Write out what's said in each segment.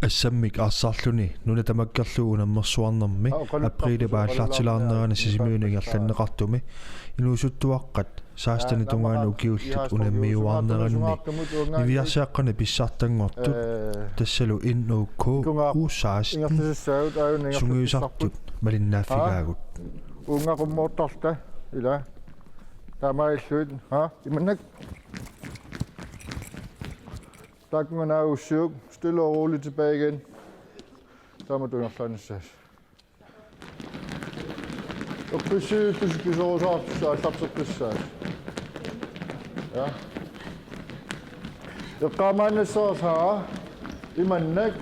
ассаммик аассаарлүни нунатамаккерлугу наммерсуарнэрми априли пааллартилаарнерани сисимиунигерланнеқартуми инуусуттуаққат саастани тунгаану укиуллут унаммиуарнеранни нивиарсааққани писсартангортут тассалу иннуукку уусаас сунгуисартут малиннааффигаагут унгақуммоортарта ила тамаиллуит иманнак takkunganaussuk stille og roligt tilbage igen. Så må du nok slå en sæs. Og præcis, du skal så op, så er det så præcis. Ja. Jeg kommer ind så her. I manden ikke.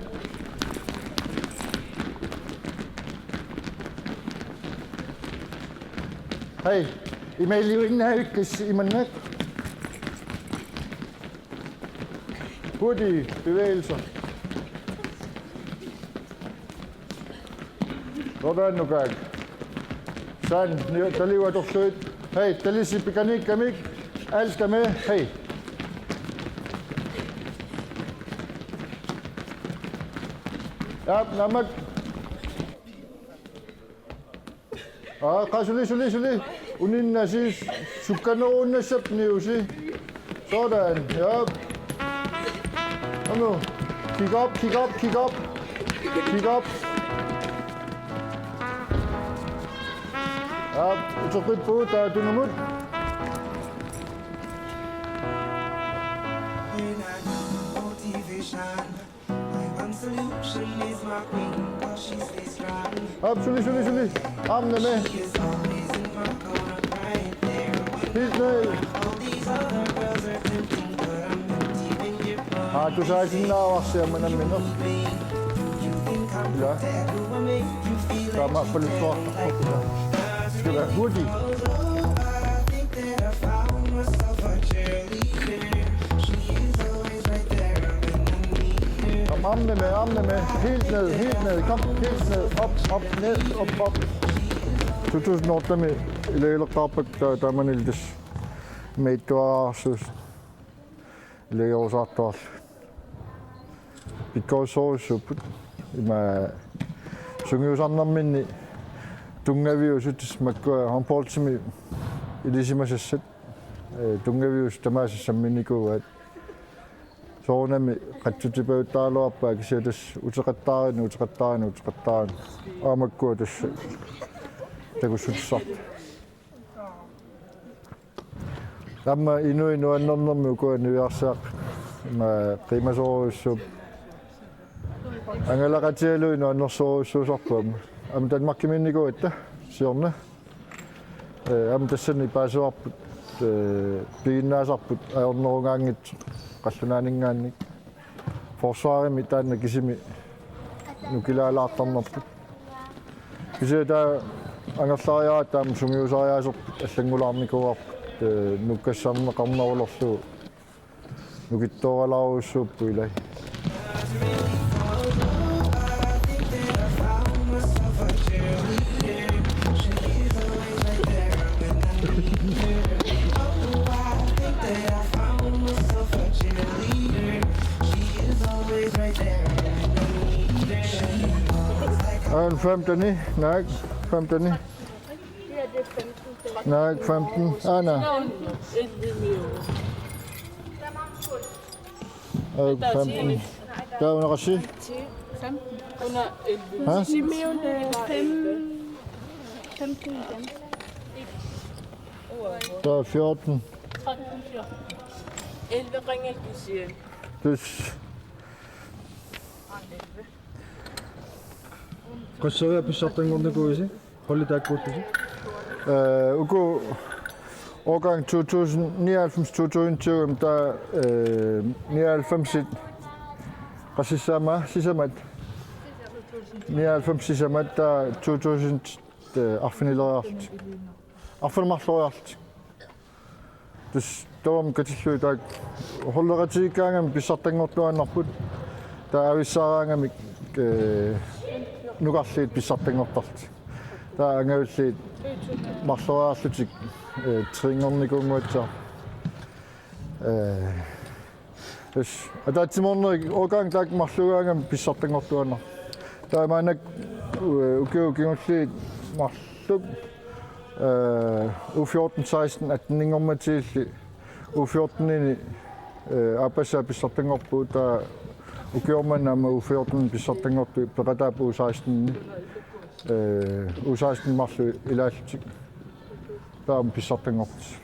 Hey, I med livet her ikke, I manden ikke. Hurtige bevægelser. Sådan nu gang. Sådan, der lever du sødt. Hey, der lige sig mekanik, alt skal med. Hey. Ja, namak. Kasuli. Unin nasi sukano unnasap niusi. Sådan, ja. Kom nu. Kig op. Ja, utsakrit på, der er dynamit. Absolut. Armene med. Helt ned. Du sagde sådan noget, ser man en mindre. Ja. Der er meget for lidt sort. Det skal være hurtigt. Kom armene med. Helt ned. Kom, helt ned. Op. 2008 med ilailertarpak tamaniltis meittuarsus ilaiorsaartuar pikkorsoosupput ima sungiusarnerminni tungaviusut makkua hanportsimi ilisimasassat tungavius tamaasassamminikuat soornami qatsutipauttaaluarpaa kisiatas uteqattaarinu aamakkua tassa takussutissart tamma inu annernermi ukua niviarsaaq ma qimasoruussup angalaqatialuinu annersoruussuusarpuam am tanmarkiminnikuatta siorna am tassani paasuarput piginnaasarput aornerungaangit qallunaaninggaannik forsvaarimi taanna kisimi nukilaalaartarnerput kisiata angerlariaat taam sungiusariaaserput allangulaarnikuarput nukkassarneqarnerulorlu nukittooralaaruussuuppu ilai En 15, nej, 15. Ja, det er 15. Nej, 15. Ah, nej. 15. Der er under regi. 15. Under 11. Simeon 15 igen. Der er 14. 13, 14. 11 ringer vi siger. Dus. Kosovo besatting goise. Holiday kortisi. Ugo årgang 2099-2020 der 99 qasissaama sisamat 99 sisamat der 2000 arfinileriart arfinmarloriart dus toom katillu tak holleratiikkaangam pissartangortuannarput der avissaraangami nugarliit pissartangortart der angavulliit marloriarlutik tringernikunguatsa Yes. Atatimornerik årgang tak marlugaangam pissartangortuanna. Taamaanak ukiukingulli marluk U14-16 atningormatiilli U14-ini apassa pissartangorpu taa ukiormannaama U14 pissartangortu peqataapu U16 U16 marlu ilaaltik taam pissartangortis.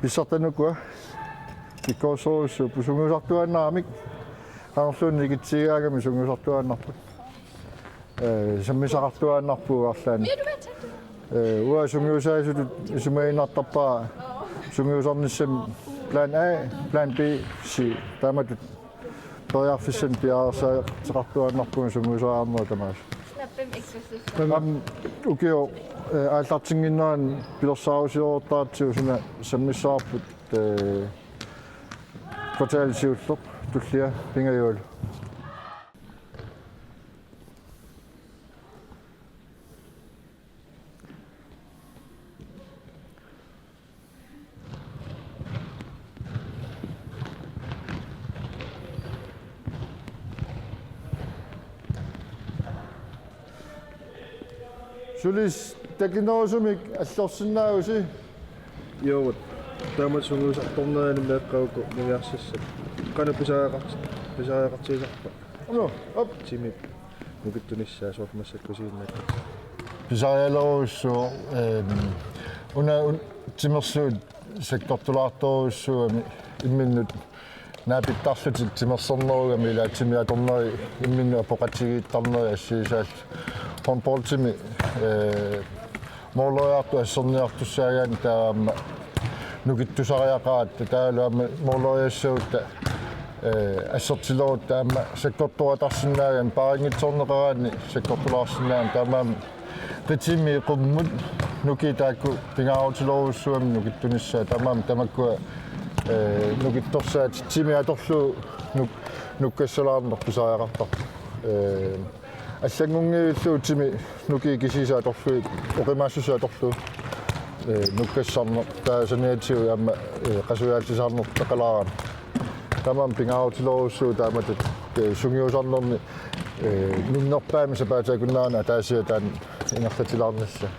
Pissartanukua Pikosoos pusunguusartuannaamik qanerluunni kitsigaagami sunguusartuannarput sammisaqartuannarpuu arlaani ua sunguusaasutut isumainartarpaa sunguusarnissam plan A plan B C taamatut periarfissan piaarsaaqartuannarpuu sunguusaarnua tamaas ukio aallartinginneraan pilersaarusiortaartiu suna sammissaarput kvartaalisiulluq tullia pingajuul sulis takinoorsumik allorsinnaagusi Joo, tämä sunguusartornerani meeqqaguku niviarsassat. Qana pisaaqartiisarpa. no op Timi nukittunissaa soormassakkusiinnak. pisarialoruussuo una timersuut sektortulaartoruussuami imminnut naapittarlutik timersornerugami ila timiatorneri imminnu apoqatigiittarneri assiisaat honportimi moolojaartu assorniartussaagaan taama nukittusariaqaat taaluama moolojassauutta assortiloot taama sektortuatarsinnaagan paringitsorneqaraanni sektortulaarsinnaagan taamaam qitimi qummut nukitaakku pingaarutiloruussuami nukittunissaa taamaam tamakkua nukittorsaat timiatorlu nukkassalaarner pisariaqartar аллангунгиуллуу нуки кисисааторлуи оқимаассусааторлуу нуккассарне таасаниатсиу яама қасуяалтисаарнер тақалааран тамам пингаутилоруссуу тааматут сунгиусарнерни нуннерпаами сапаатаакуннаана таасиа таан инерлатилаарнасса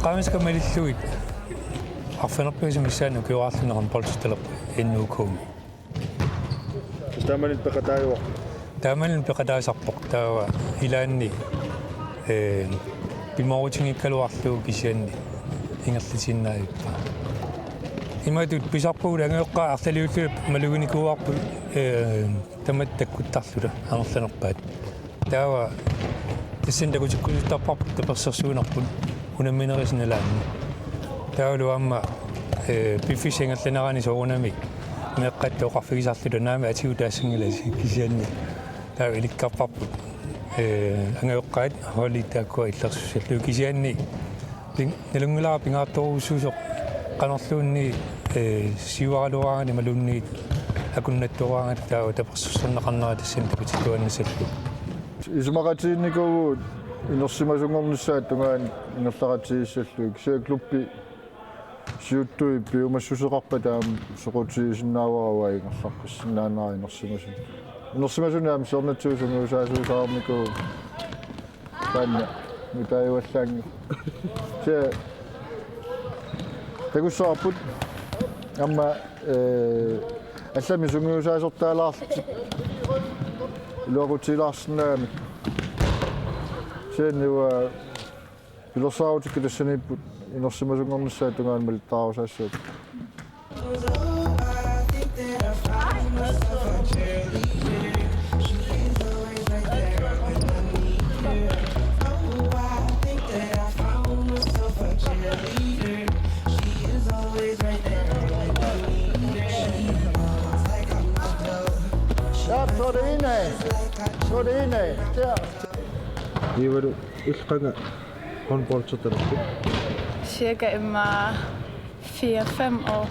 Qaamiska malilluit arfinerpiisumissaan ukiuarluneran polsitalerp innuukuumi Taamanit peqataayuaq. taamalin peqataasarpoq taawa ilaanni pimorutiнгиккалуарлуу кисианни ингерлитиннаавиппа иматут писарпугула ангеэққа арталиуллу малугуникууарпу тамат таккуттарлула анерланерпаат таава тассиндакутиккулуттарпарпут таперсерсуунарпут унамминерисналаанни таалуамма пиффисингерланерани соорунамик меққаттоқарфигисарлула наами атигу таассангиласи кисианни таава иликкарпарпут ангеэққаат холитааккуа иллерсуссаллу кисианни налунгилара пингаартторуссуусоқ qanarluunni siuaralurangani malunniit akunnatturaangат таава таперсерсернеқарнера тассин такутиккуаннасаллу исумақатиинникугуут инерсимасунгорнissaат тунгаан ингерларатигиссаллуик сиа клуппи сиуттуи пиумассусеқарпа таам соқутигисиннааварава ингерларпассиннаанера инерсимасунаам сорнатсуусунгуусаасуусаарнику таанна мутаиваллаанги сиа тагуссаарпут амма аллами сунгуусаасортаалаарлти логутилаарсинаами сеннуа пилосаутикки тассаниппут инерсимасунгорнissaат тунгаан малиттаарусаассуут der. Det var du ilqanga håndboldsutarpu. Cirka immer 4-5 år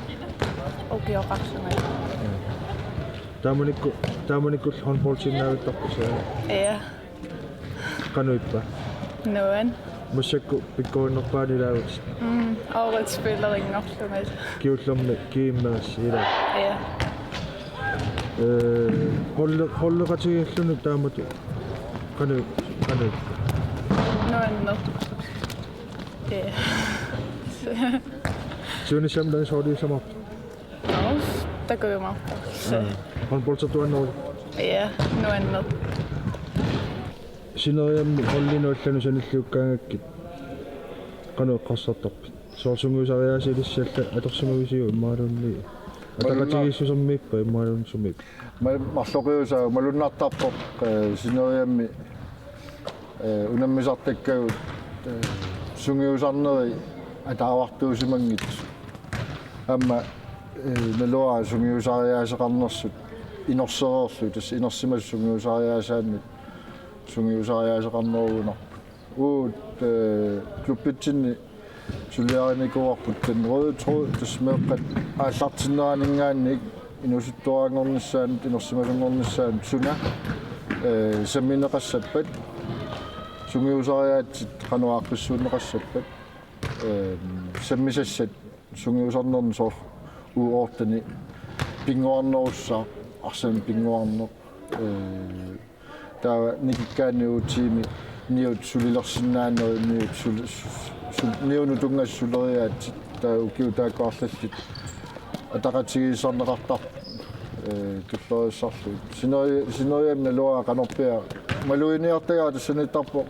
og gjorde rationelt. Tamanikku håndboldsinnaavittarpu saa. Ja, Qanuippa. nogen. Mussakku pikkuinnerpaanilaavut. Årets spiller ingen rationelt. Kiullormi kiimmeras ila. Ja, Holleqatigiallunu taamatu. Qanuippa. nogen. Ja. Suunissamlan sooriisamar. Nå, der går jo meget. Håndboldsatuannerul. Ja, nogen. Sineriammi hollinuallanu sanilluukkaangakkit. Qanueqqarsartarpit. Soorsunguusariaasiilissalla atorsunguisiu immaalunni. Ataqatigissusermiippa immaalunsumiip. Marloqiusaa malunnaartarpoq sineriammi unammisartakkagut sungiusarneri ataavartuusimangit. Amma nalua sungiusariaaseqarnersut inorsereerlu tas inersimas sungiusariaasaannut sungiusariaaseqarneruunarpu. Uut klubbitsinni suliarinikuarput den røde tråd tas meeqqat aallartinneraaningaannik inusuttuaangornissaanut inersimasungornissaanut suna sammineqassappat sungiusariaatsit qanuaaqpissuunneqassappat sammisassat sungiusarnerni soor uortani pinguarnerussaa arsan pinguarner taa nikikkaani uutiimi niut sulilersinnaaneri niunutungassuleriaatsit taa ukiutaakkuarlallit ataqatigisarneqartar tullorissarlu sineriamna luaa qanorpia maluiniartagaa tassanittarpo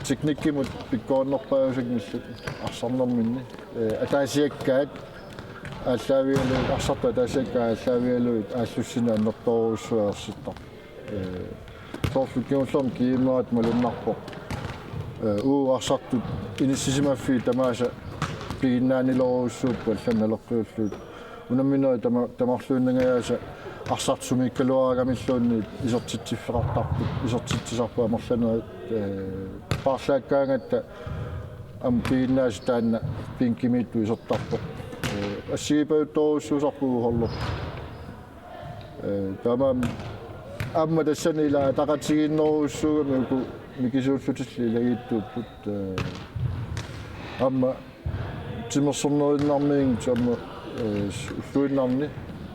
teknikkimut pikkuannerpausagnissu arsornerminni ataasiakkaat ааллаавиалуит арсарта таасаккаа ааллаавиалуит ааллуссина аннерторуссуарситтар соорлуккиуллерм кииммерат малуннарпо арсартут иниссисимаффи тамааса пигиннаанилоруссууппа алланналерқиуллуут унамминери тамарлууннагаяаса арсартсумиккалуарагамиллуунни исертитсиффеқартарпут исертитсисарпу амерланерит паарлааккаангатта ам пигиннаас таанна пинкимиитту исертарпо ассигипаутторуссуусарпугу хорло тамам амма тассанила атақатигиннеруссуугами уку микисууллутилли лагииттууппут амма тимерсорнериннармиин тамма уллуиннарни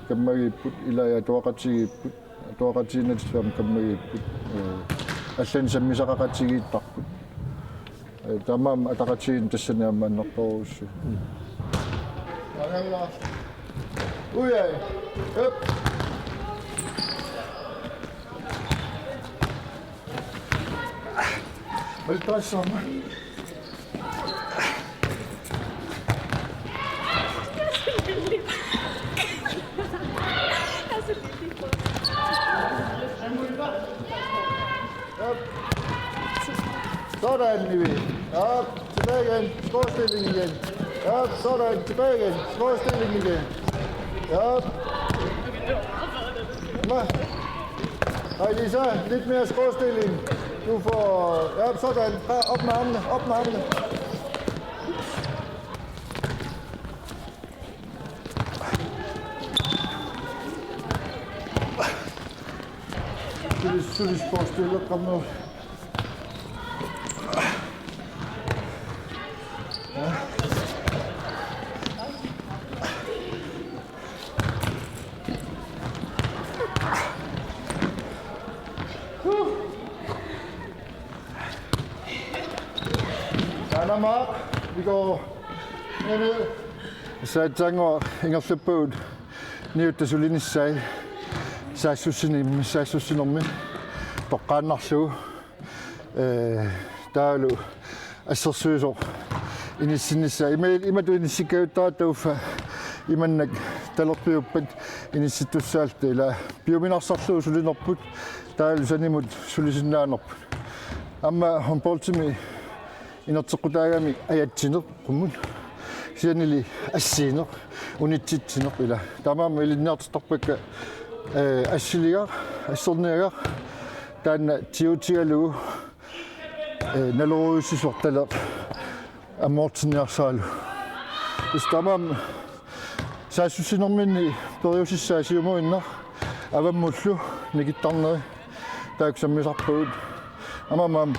каммагиппут илая туақатигиппут туақатигинатиллуам каммагиппут аллан саммисақақатигииттарпут тамам атақатигин тассани амма аннерторуссу Ujej, upp! Hold da sammen. Sådan, Nivi. Op, tilbage igen. Skråstilling igen. Op, sådan, tilbage igen. Skråstilling igen. Op. Hej Lisa, lidt mere skråstilling. Du får... Ja, sådan. Op med armene, op med armene. Skulle skråstille, kom nu. Mark, vi går ned. Så tænker jeg på nyt det solinis sig. Så susinimmi. Toqaannarlu. Taalu assерsuusor inissinissa imatu inissikkauttaratuuffa imannak talerpiuppat inissittussaalta ila piuminarsarluu sulinerput taalu sanimut sulisinnaannerput amma honboltimi inertequtaagami ajatsinner qummun sianili assiiner unittitsinner ila tamaama ilinniartarpakka assiliga assorniaga tämän tiutialu naluusisortalert amortiniarsaalu istamam saassusinerminni periusissaasiumuinna avammullu nikittarneri taaksammisarpuut amamam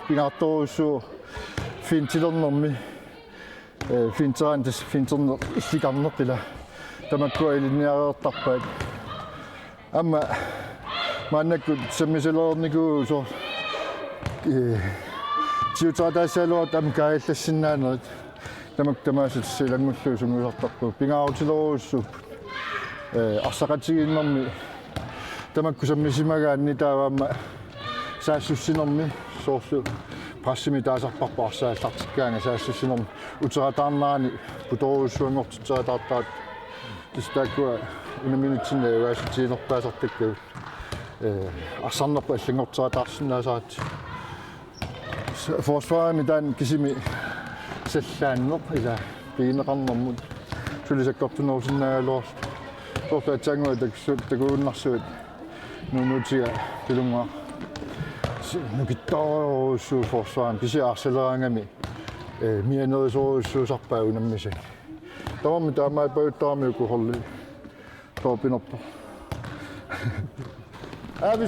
pingaartorussuu fintilernermi finterantas finterner illikarnertila tamakkua iliniareertarpaat amma maannakku sammisalerniku so tiutaratasaaluat am kaaillassinnaaneret tamaktamaasit silangullu sumuusartarpu pingaarutilerussup arsaqatiginnermi tamakku sammisimagaanni taavaamma saassussinermi soorlu prassimi taasarparpaarsaаллартиккаanga saassussinermi uterataarnaani putorussuangortitserataartaat тистааккуа унаминутсинаа уааситиинерпаасартаккавут арсарнерпа аллангортератаарсинаасаат forsvarami taan kisimi саллааннер ила пиинеқарнэрмут сулисаккортунерусиннаагалуарс тортаатсаангуа такууннарсуут нунутига пилунгаа нукиттааруссуу forsvarami писиаарсалераангами мианерисоруссуусарпаа унаммисак тамамми таамаа пауттарамиуку холли тоопинерпа vi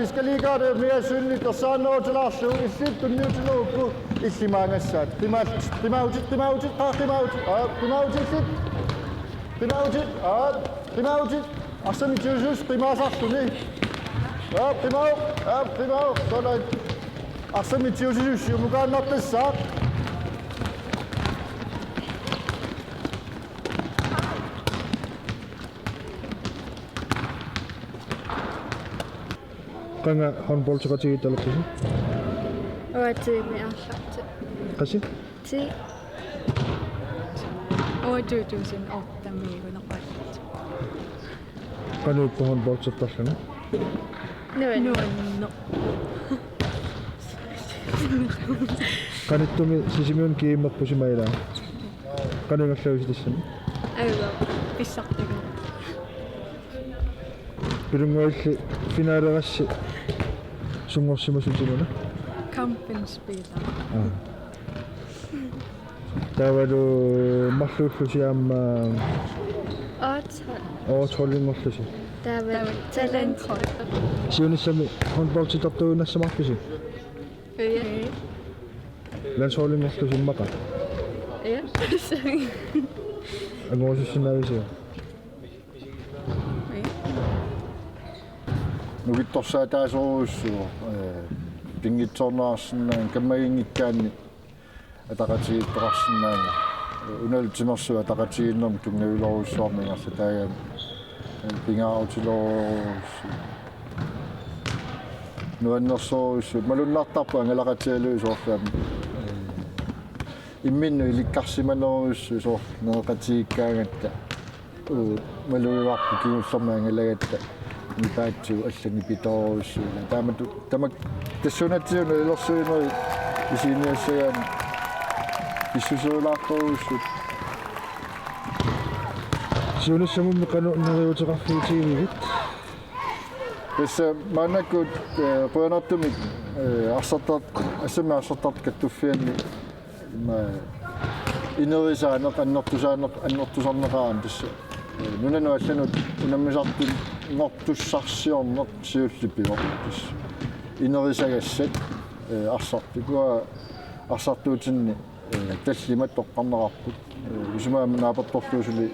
skal lige gøre det mere synligt, og så nå til Larsø. I sit du nødt til at ikke mange sat. Primautit. Og så mit Jesus, primausaften, ikke? Ja, primau. Sådan. Og så mit Jesus, jeg må gøre nok det sagt. Kanga handbollsakatigitalaqisi Uatiimiarlarti qasi ti uatuutuusin ortamiigunerpallat qanuuppu handbollsattarlana nuanno qanittumi sisimiun kiimmerpusimailaa qanuungallavisitissan aiva pissartagu pilungualli finaaleerassi sungorsimusutimuna kampenspila taavalu marluullusiaamma oothollingorlusi taava talent siunissami handbollsitartuunassamarpisi ja landshollingorlusimmaqa ja angorsussinnaavisia nukittorsaataasoruussuu pingitsornaarsinnaan kammagiнгиккаанни атақатигиттоқарсинаани уналутимерсуа атақатигиннерми тунгавилоруссуармингерла таагаан пингаарутилоруссу нуаннерсоруссу малуннаартарпу ангалақатиалуисоорлаами имминну иликкарсиманеруссу соор неэқатигиккаагатта малуиварпу киуллермаангалагатта нипаатсу аллани питоруссуула тамак тассунатсиуна илерсуинери исиниассагаан иссусуулаарторуссут siunissамумми qanuunнериутеқарфиутигивит Tässä manakut puanattumik arsartat asama arsartat kattuffianni ma inerisaanaq annortusarneqaan tassa nunanu allanut unammisartun ngortussarsiorneq siullippior tassa inerisagassat arsartikua arsartuutinni tallimat toqqarnerarput isumaamma naapertorluusuli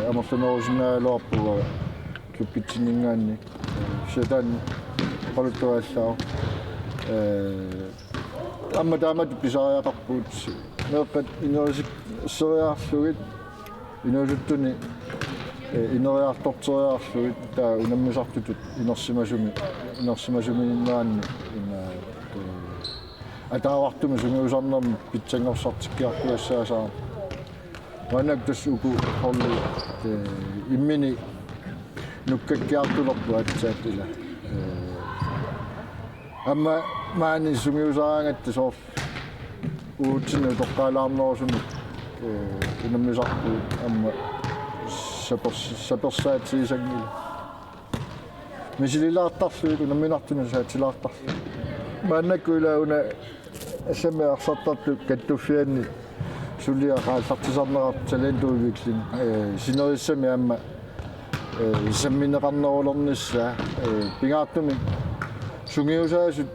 amorlunerusinnaaluarpuga купитсинингаанни шатан полуттуаллаа амма таамат писариақарпуут неэққат инерисик сериаарлугит инерисуттуни инериартортериаарлугит таа унаммисартутут инерсимасуминнаанни ина атаавартуми сумиусарнерми питсангорсартиккиарпуассаасаа ванак тассуку холли иммини нуккаккиартулерпу атсаатила амма маани сумиусаангатта соор уутсину тоққалаарнерусуми инаммисарпу амма саперсаатсиисангила Misililaartarlu kuna minartuna saatilaartarlu. Maannakkuilauna assamearsartartu kattuffianni suliaqaallartisarnerart talentuuviklin sinerissami amma sammineqarnerulernissa pingaartumi sungiusaasut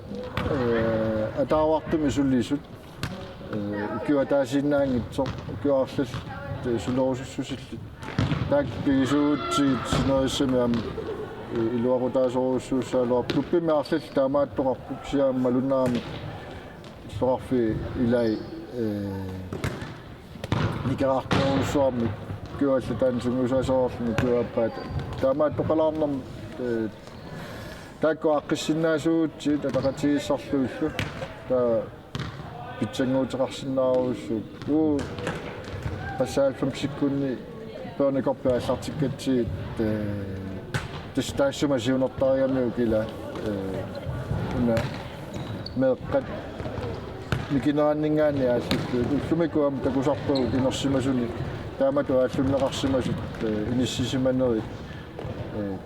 ataavartumi sullisut ukiwataasiinnaangitsoq ukiarlall sulerusussusillit taak pigisuutsiit sinerissami amma iluaqutaasoruussuussaaluar tuppimiarlall taamaattoqarpup siaammalunnaami soqarfi ilai nikaraartoruussuarmi kuallutaan sunguusaasoorluni kuappaat taamaattoqalaarnam taakko aqqissinnaasuutsi tataqatigiissarluullu taa pitsanguuteqarsinnaaruussuut qassaalfam sikkunni pernekoppiallartikkatsiit tistaassuma siunertariamiu kila una meeqqat nikineraanningaani aallussu ullumikuam takusarpuu kinersimasuni taamatu aallunneqarsimasut inissisimanneri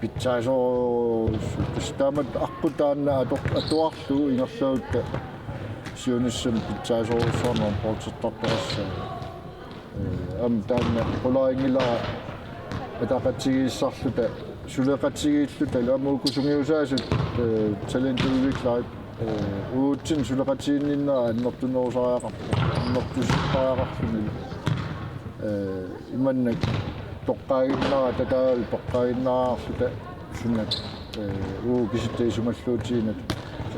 pitsaasooruussu taamat arputaanna atuarlu ingerlautta siunissam pitsaasooruussuarnerm portsettartarassa taanna qulaingilaa ataqatigiissarluta suleqatigiilluta laamuukusungiusaasut talentuuviklaat uutsin suleqatiinninnera annertunerusariaqarpu annertusiqqariaqarluni imannak toqqaaginnara tataal toqqaaginnaraarluta sunnat kisittaisumalluutiinat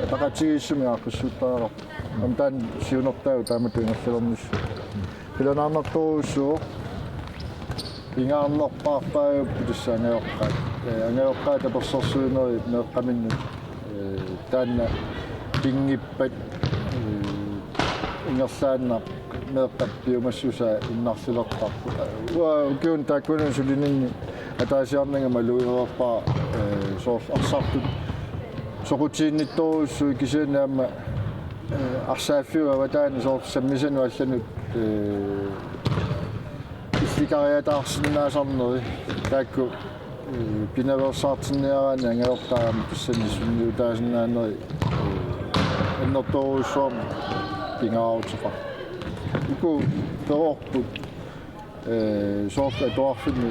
ataqatigiissumi aaqqissuuttariaqarpu amtaan siunertaagu taamatu ingerlalernissu pilanaarnertoruussuo pingaarnerpaarpaajuppu tassaangaoqqaat angaoqqaat apersorsuuneri meeqqaminnut taanna pingippat ingerlaanna meeqqappiumassusaa innarsilertarpu ukiun taakkunun sulininni ataasiarnangama luireerpaa arsartut soqutiinnittoruussui kisiannaama arsaafiuga wataani sammisanu allanut illikariataarsinnaasarneri taakku pinaversaartinniaraani angaortaarama tassani sunniutaasinnaaneri annertoruussuam pingaarutefar uku terorput soorta atuarfimmi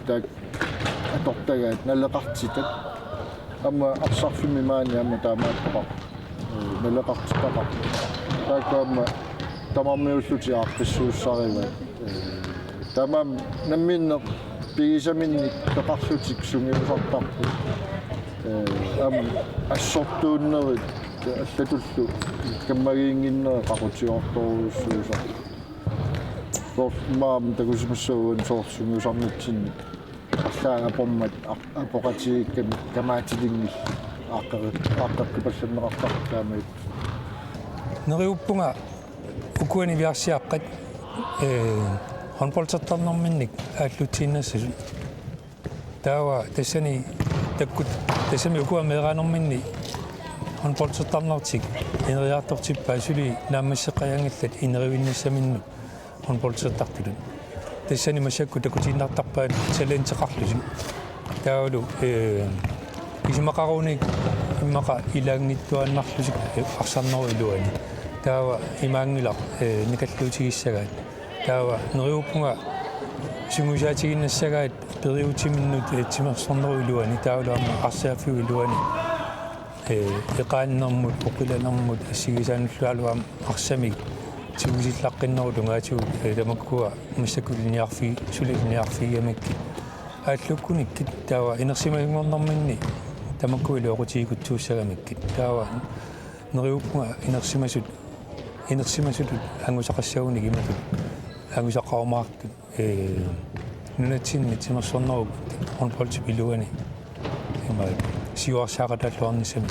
taak atortagaat nalleqartitat amma arsarfimmi maani amma taamaattaqar nalleqartitaqar taakku amma tamarmiulluti aaqqissuussarivat tamam namminne pigisaminnik peqarlutik sungiusartarpu am assortuunnerit аллатуллу каммагиингиннера qaqutiortoruussuusar maam takusumussauun soorsungiusarnitsinni арлаага поммат апоqatigikkami камаатилингил aaqqaqqipallanneqartartaamait neriuppunga ukuani viarsiaqqat honpolsertarnerminnik ааллутииннассасу таава тассани таккут тассами ukua meeraanerminni honpolsertarnertik ineriaartortippa suli naammassеққаянгиллат инеривиннассаминну honpolsertartulun тассани массакку такутииннартарпаат салентеқарлусу таавалу исмақаруник иммақа илаангиттуаннарлусик арсарнеру илуани таава имаангилар никаллуутигиссагаат таава нериуппунга сумусаатигиннассагаат периутиминнут тимерсорнеру илуани таавалу амма арсаафиу илуани эқааннэрмут оқиланэрмут ассигисаануллуалуам арсамик тигусиллаққиннерулунгаатигу тамаккуа массаккулиниарфи сулилиниарфигамакки ааллуккуниккит таава инерсимагунгорнэрминни тамаккуилу оқутигикутсууссагамаккит таава нериуппунга инерсимасут ангусақассагуник иматут ангусаққаумаартут Nunatsinnit тимерсорнеру онполтип илуани имаа сиуарсаақаталлуарнисами